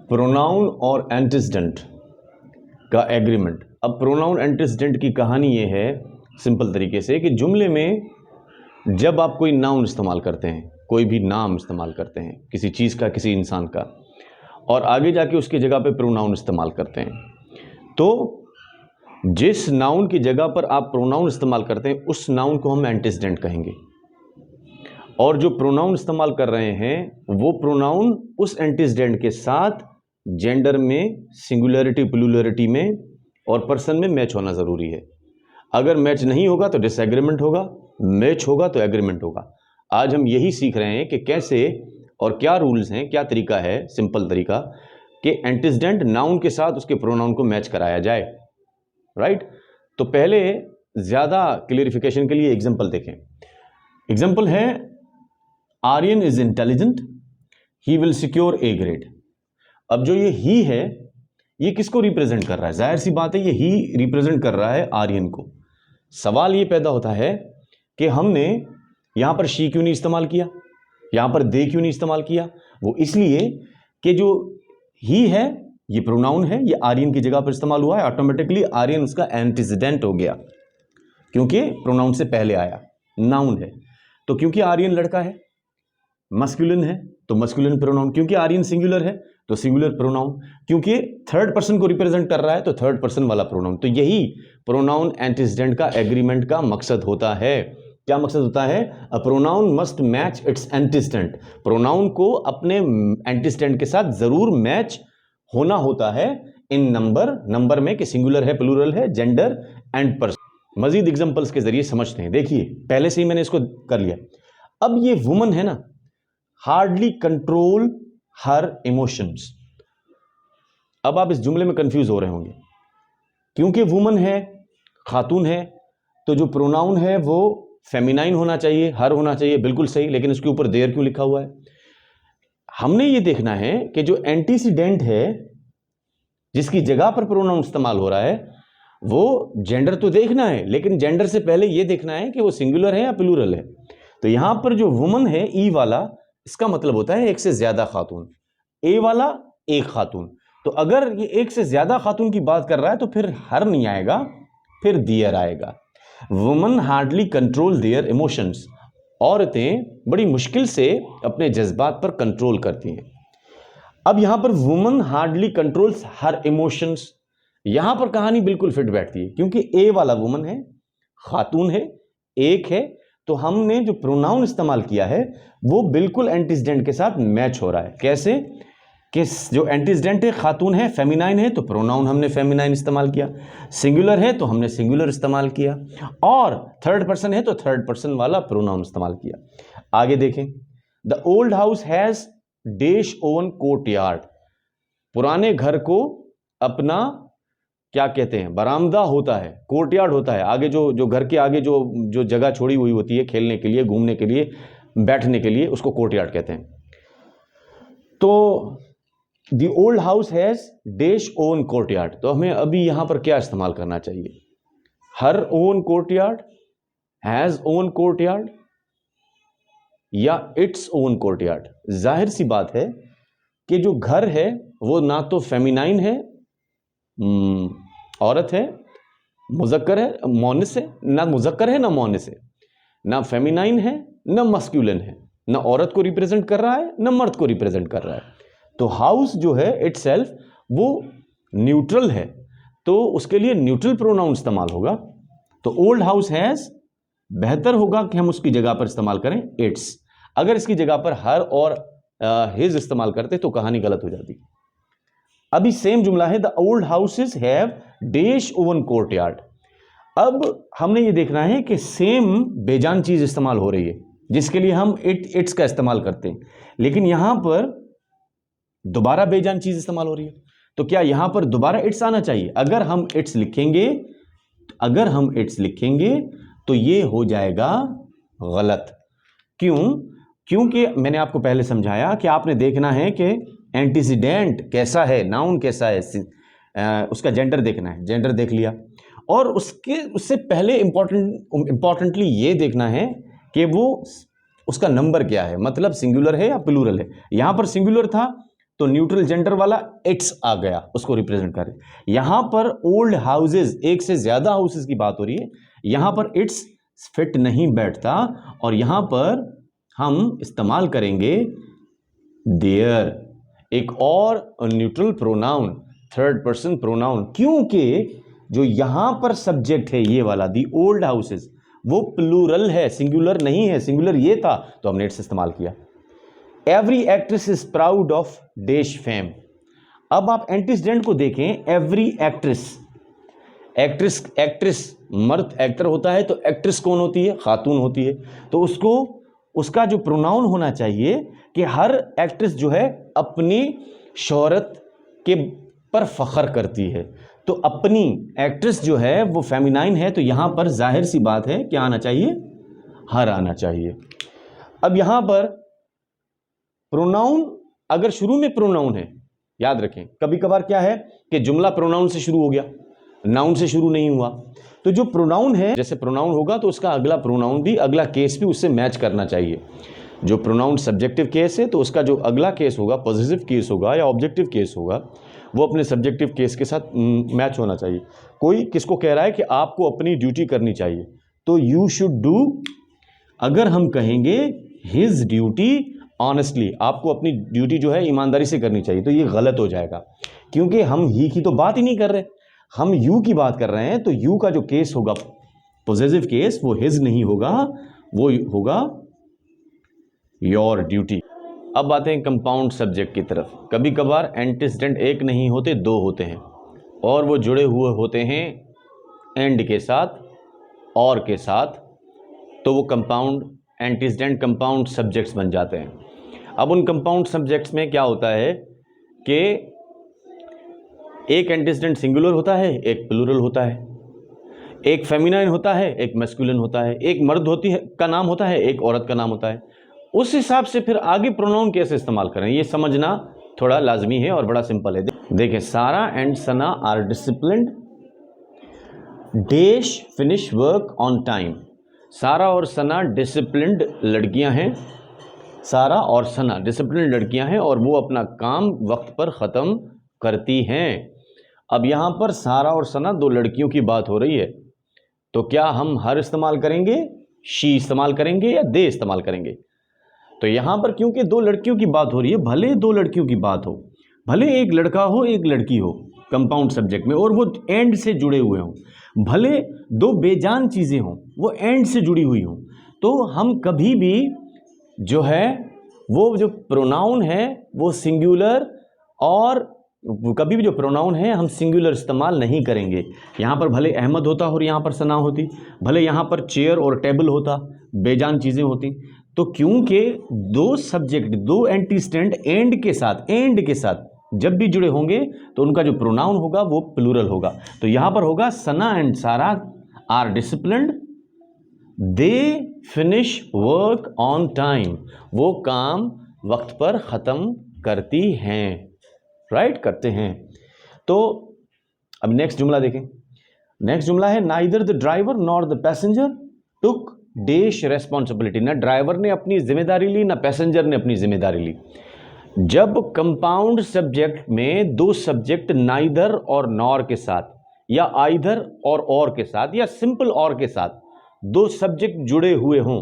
Pronoun और antecedent का agreement. अब प्रोनाउन एंटीसीडेंट की कहानी ये है सिंपल तरीके से कि जुमले में जब आप कोई नाउन इस्तेमाल करते हैं, कोई भी नाम इस्तेमाल करते हैं किसी चीज़ का, किसी इंसान का, और आगे जाके उसकी जगह पे प्रोनाउन इस्तेमाल करते हैं, तो जिस नाउन की जगह पर आप प्रोनाउन इस्तेमाल करते हैं उस नाउन को हम एंटीसीडेंट कहेंगे, और जो प्रोनाउन इस्तेमाल कर रहे हैं वो प्रोनाउन उस एंटीसीडेंट के साथ जेंडर में, सिंगुलरिटी प्लूरलिटी में और पर्सन में मैच होना ज़रूरी है। अगर मैच नहीं होगा तो डिसएग्रीमेंट होगा, मैच होगा तो एग्रीमेंट होगा। आज हम यही सीख रहे हैं कि कैसे और क्या रूल्स हैं, क्या तरीका है, सिंपल तरीका कि एंटीसीडेंट नाउन के साथ उसके प्रोनाउन को मैच कराया जाए, राइट। तो पहले ज़्यादा क्लियरिफिकेशन के लिए एग्जाम्पल देखें। एग्जाम्पल है Aryan is intelligent, he will secure A grade. अब जो ये ही है ये किसको रिप्रेजेंट कर रहा है? जाहिर सी बात है ये ही रिप्रेजेंट कर रहा है आर्यन को। सवाल ये पैदा होता है कि हमने यहां पर शी क्यों नहीं इस्तेमाल किया, यहां पर दे क्यों नहीं इस्तेमाल किया? वो इसलिए कि जो ही है ये प्रोनाउन है, ये आर्यन की जगह पर इस्तेमाल हुआ है, ऑटोमेटिकली आर्यन उसका एंटीसीडेंट हो गया क्योंकि प्रोनाउन से पहले आया, नाउन है। तो क्योंकि आर्यन लड़का है, मस्कुलिन है तो मस्कुलिन प्रोनाउन, क्योंकि आर्यन सिंगुलर है तो सिंगुलर प्रोनाउन, क्योंकि थर्ड पर्सन को रिप्रेजेंट कर रहा है तो थर्ड पर्सन वाला प्रोनाउन। तो यही प्रोनाउन एंटीसीडेंट का एग्रीमेंट का मकसद होता है। क्या मकसद होता है? A pronoun must match it's antecedent. Pronoun को अपने एंटीसीडेंट के साथ जरूर मैच होना होता है इन नंबर में कि सिंगुलर है, प्लूरल है, जेंडर एंड पर्सन। मजीद एग्जांपल्स के जरिए समझते हैं। देखिए पहले से ही मैंने इसको कर लिया। अब ये वुमन है ना, हार्डली कंट्रोल हर इमोशंस। अब आप इस जुमले में कंफ्यूज हो रहे होंगे क्योंकि वुमन है, खातून है, तो जो प्रोनाउन है वो फेमिनाइन होना चाहिए, हर होना चाहिए, बिल्कुल सही, लेकिन इसके ऊपर देयर क्यों लिखा हुआ है? हमने ये देखना है कि जो एंटीसीडेंट है जिसकी जगह पर प्रोनाउन इस्तेमाल हो रहा है वो जेंडर तो देखना है, लेकिन जेंडर से पहले ये देखना है कि वो सिंगुलर है या प्लूरल है। तो यहां पर जो वुमन है ई वाला, इसका मतलब होता है एक से ज्यादा खातून, ए वाला एक खातून। तो अगर ये एक से ज्यादा खातून की बात कर रहा है तो फिर हर नहीं आएगा, फिर दियर आएगा। Woman hardly control their emotions. औरतें बड़ी मुश्किल से अपने जज्बात पर कंट्रोल करती हैं। अब यहां पर वुमन हार्डली कंट्रोल्स हर इमोशंस, यहां पर कहानी बिल्कुल फिट बैठती है क्योंकि ए वाला वुमन है, खातून है, एक है, तो हमने जो प्रोनाउन इस्तेमाल किया है वो बिल्कुल एंटीसीडेंट के साथ मैच हो रहा है। कैसे कि जो एंटीसीडेंट है खातून है, फेमिनाइन है, तो प्रोनाउन हमने फेमिनाइन इस्तेमाल किया, सिंगुलर है तो हमने सिंगुलर इस्तेमाल किया, और थर्ड पर्सन है तो थर्ड पर्सन वाला प्रोनाउन इस्तेमाल किया। आगे देखें, the old house has dash oven courtyard. पुराने घर को अपना क्या कहते हैं, बरामदा होता है, कोर्टयार्ड होता है, आगे जो घर के आगे जो जगह छोड़ी हुई होती है खेलने के लिए, घूमने के लिए, बैठने के लिए, उसको कोर्टयार्ड कहते हैं। तो the old house has dash own courtyard, तो हमें अभी यहां पर क्या इस्तेमाल करना चाहिए? Her own courtyard, has own courtyard या इट्स ओन कोर्टयार्ड? जाहिर सी बात है कि जो घर है वो ना तो फेमिनाइन है, औरत है, मुजक्कर है, मोनिस है, ना मुजक्कर है ना मोनिस है, ना फेमिनाइन है ना मस्कुलिन है, ना औरत को रिप्रेजेंट कर रहा है ना मर्द को रिप्रेजेंट कर रहा है। तो हाउस जो है इटसेल्फ वो न्यूट्रल है, तो उसके लिए न्यूट्रल प्रोनाउन इस्तेमाल होगा। तो ओल्ड हाउस हैज, बेहतर होगा कि हम उसकी जगह पर इस्तेमाल करें इट्स। अगर इसकी जगह पर हर और हिज इस्तेमाल करते तो कहानी गलत हो जाती। अभी सेम जुमला है, the old houses have dash oven courtyard. अब हमने ये देखना है कि सेम बेजान चीज इस्तेमाल हो रही है जिसके लिए हम इट्स का इस्तेमाल करते हैं, लेकिन यहां पर दोबारा बेजान चीज इस्तेमाल हो रही है। तो क्या यहां पर दोबारा इट्स आना चाहिए? अगर हम इट्स लिखेंगे तो ये हो जाएगा गलत। क्यों? क्योंकि मैंने आपको पहले समझाया कि आपने देखना है कि एंटीसीडेंट कैसा है, नाउन कैसा है, उसका जेंडर देखना है। जेंडर देख लिया, और उससे पहले इंपॉर्टेंटली ये देखना है कि वो उसका नंबर क्या है, मतलब सिंगुलर है या प्लूरल है। यहां पर सिंगुलर था तो न्यूट्रल जेंडर वाला इट्स आ गया, उसको रिप्रेजेंट करे। यहां पर ओल्ड हाउसेज, एक से ज्यादा हाउसेज की बात हो रही है, यहां पर इट्स फिट नहीं बैठता और यहां पर हम इस्तेमाल करेंगे देयर, एक और neutral pronoun, third person pronoun, क्योंकि जो यहां पर सब्जेक्ट है ये वाला दी ओल्ड हाउसेज वो प्लूरल है, सिंगुलर नहीं है। सिंगुलर ये था तो हमने इट्स इस्तेमाल किया। Every actress is proud of dash fame. अब आप एंटीसीडेंट को देखें, एवरी एक्ट्रेस, एक्ट्रेस मर्द एक्टर होता है तो एक्ट्रेस कौन होती है? खातून होती है। तो उसको उसका जो प्रोनाउन होना चाहिए कि हर एक्ट्रेस जो है अपनी शोहरत के पर फख्र करती है, तो अपनी एक्ट्रेस जो है वो फेमिनाइन है, तो यहां पर जाहिर सी बात है क्या आना चाहिए? हर आना चाहिए। अब यहां पर प्रोनाउन, अगर शुरू में प्रोनाउन है, याद रखें कभी कभार क्या है कि जुमला प्रोनाउन से शुरू हो गया, नाउन से शुरू नहीं हुआ, तो जो प्रोनाउन है, जैसे प्रोनाउन होगा तो उसका अगला प्रोनाउन भी, अगला केस भी उससे मैच करना चाहिए। जो प्रोनाउन सब्जेक्टिव केस है तो उसका जो अगला केस होगा, पॉजिटिव केस होगा या ऑब्जेक्टिव केस होगा, वो अपने सब्जेक्टिव केस के साथ मैच होना चाहिए। कोई किसको कह रहा है कि आपको अपनी ड्यूटी करनी चाहिए, तो यू शुड डू, अगर हम कहेंगे हिज ड्यूटी ऑनेस्टली, आपको अपनी ड्यूटी जो है ईमानदारी से करनी चाहिए, तो ये गलत हो जाएगा, क्योंकि हम ही की तो बात ही नहीं कर रहे, हम यू की बात कर रहे हैं। तो यू का जो केस होगा पॉजिटिव केस, वो हिज नहीं होगा, वो होगा योर ड्यूटी। अब आते हैं कंपाउंड सब्जेक्ट की तरफ। कभी कभार एंटीसीडेंट एक नहीं होते, दो होते हैं, और वो जुड़े हुए होते हैं एंड के साथ, और के साथ, तो वो कंपाउंड एंटीसीडेंट कंपाउंड सब्जेक्ट्स बन जाते हैं। अब उन कंपाउंड सब्जेक्ट्स में क्या होता है कि एक एंटीसीडेंट सिंगुलर होता है, एक प्लूरल होता है, एक फेमिनाइन होता है, एक मैस्कुलिन होता है, एक मर्द होती है का नाम होता है, एक औरत का नाम होता है। उस हिसाब से फिर आगे प्रोनाउन कैसे इस्तेमाल करें ये समझना थोड़ा लाजमी है और बड़ा सिंपल है। देखिए, Sara and Sana are disciplined, dash finish work on time. Sara और सना डिसिप्लिन्ड लड़कियां हैं, सारा और सना डिसिप्लिन्ड लड़कियां हैं और वो अपना काम वक्त पर ख़त्म करती हैं। अब यहां पर सारा और सना दो लड़कियों की बात हो रही है, तो क्या हम हर इस्तेमाल करेंगे, शी इस्तेमाल करेंगे या दे इस्तेमाल करेंगे? तो यहां पर क्योंकि दो लड़कियों की बात हो रही है, भले दो लड़कियों की बात हो, भले एक लड़का हो एक लड़की हो कंपाउंड सब्जेक्ट में और वो एंड से जुड़े हुए हों, भले दो बेजान चीज़ें हों वो एंड से जुड़ी हुई हों, तो हम कभी भी जो है वो जो प्रोनाउन है वो सिंगुलर, और कभी भी जो प्रोनाउन है हम सिंगुलर इस्तेमाल नहीं करेंगे। यहाँ पर भले अहमद होता और यहाँ पर सना होती, भले यहाँ पर चेयर और टेबल होता, बेजान चीज़ें होती, तो क्योंकि दो सब्जेक्ट, दो एंटीसीडेंट एंड के साथ जब भी जुड़े होंगे तो उनका जो प्रोनाउन होगा वो प्लूरल होगा। तो यहाँ पर होगा Sana and Sara are disciplined, they finish work on time, वो काम वक्त पर ख़त्म करती हैं, राइट, करते हैं। तो अब नेक्स्ट जुमला देखें। नेक्स्ट जुमला है neither the driver nor the passenger took dash responsibility. ना ड्राइवर ने अपनी जिम्मेदारी ली ना पैसेंजर ने अपनी जिम्मेदारी ली। जब कंपाउंड सब्जेक्ट में दो सब्जेक्ट नाइदर और नॉर के साथ या आइदर और के साथ या सिंपल और के साथ दो सब्जेक्ट जुड़े हुए हों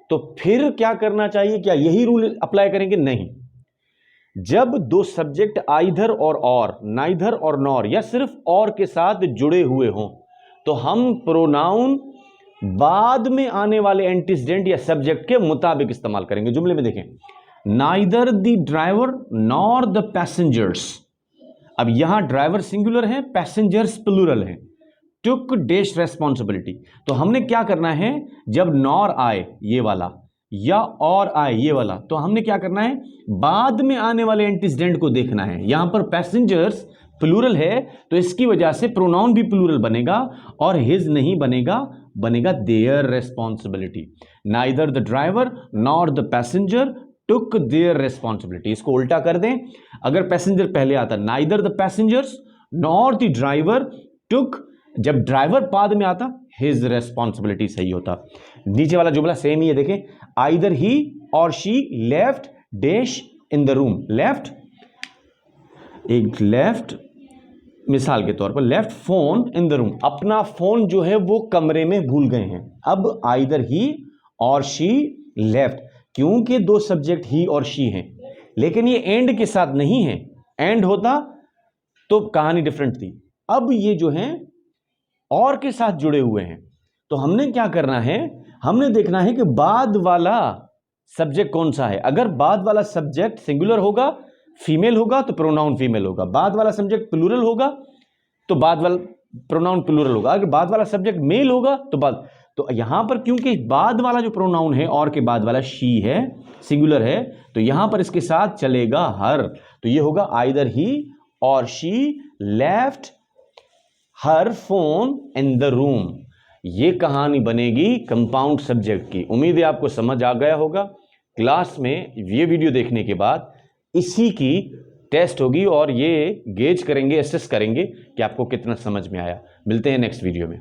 तो फिर क्या करना चाहिए? क्या यही रूल अप्लाई करेंगे? नहीं। जब दो सब्जेक्ट आइदर और नाइदर और नॉर या सिर्फ और के साथ जुड़े हुए हों तो हम प्रोनाउन बाद में आने वाले एंटीसीडेंट या सब्जेक्ट के मुताबिक इस्तेमाल करेंगे। जुमले में देखें, neither the driver nor the passengers. अब यहां ड्राइवर सिंगुलर है, पैसेंजर्स प्लूरल है। टुक डैश रेस्पॉन्सिबिलिटी, तो हमने क्या करना है, जब नॉर आए ये वाला या और आए ये वाला, तो हमने क्या करना है, बाद में आने वाले एंटीसीडेंट को देखना है। यहां पर पैसेंजर्स प्लूरल है तो इसकी वजह से प्रोनाउन भी प्लूरल बनेगा और हिज नहीं बनेगा, बनेगा their responsibility. Neither the driver nor the passenger took their responsibility. इसको उल्टा कर दें, अगर पैसेंजर पहले आता, neither the passengers nor the driver took, जब ड्राइवर बाद में आता हिज रेस्पॉन्सिबिलिटी सही होता। नीचे वाला जुमला सेम ही है, देखें, आइदर ही और she left dash in the room. Left एक लेफ्ट, मिसाल के तौर पर left phone in the room, अपना फोन जो है वो कमरे में भूल गए हैं। अब आइदर ही और शी लेफ्ट, क्योंकि दो सब्जेक्ट ही और शी हैं, लेकिन ये एंड के साथ नहीं है। एंड होता तो कहानी डिफरेंट थी। अब ये जो हैं और के साथ जुड़े हुए हैं, तो हमने क्या करना है, हमने देखना है कि बाद वाला सब्जेक्ट कौन सा है। अगर बाद वाला सब्जेक्ट सिंगुलर होगा, फीमेल होगा, तो प्रोनाउन फीमेल होगा। बाद वाला सब्जेक्ट प्लूरल होगा तो बाद वाला प्रोनाउन प्लूरल होगा। अगर बाद वाला सब्जेक्ट मेल होगा तो यहां पर क्योंकि बाद वाला जो प्रोनाउन है और के बाद वाला शी है, सिंगुलर है, तो यहां पर इसके साथ चलेगा हर। तो ये होगा आइदर ही और she left her phone in the room. ये कहानी बनेगी कंपाउंड सब्जेक्ट की। उम्मीद है आपको समझ आ गया होगा। क्लास में ये वीडियो देखने के बाद इसी की टेस्ट होगी और ये गेज करेंगे, असेस करेंगे कि आपको कितना समझ में आया। मिलते हैं नेक्स्ट वीडियो में।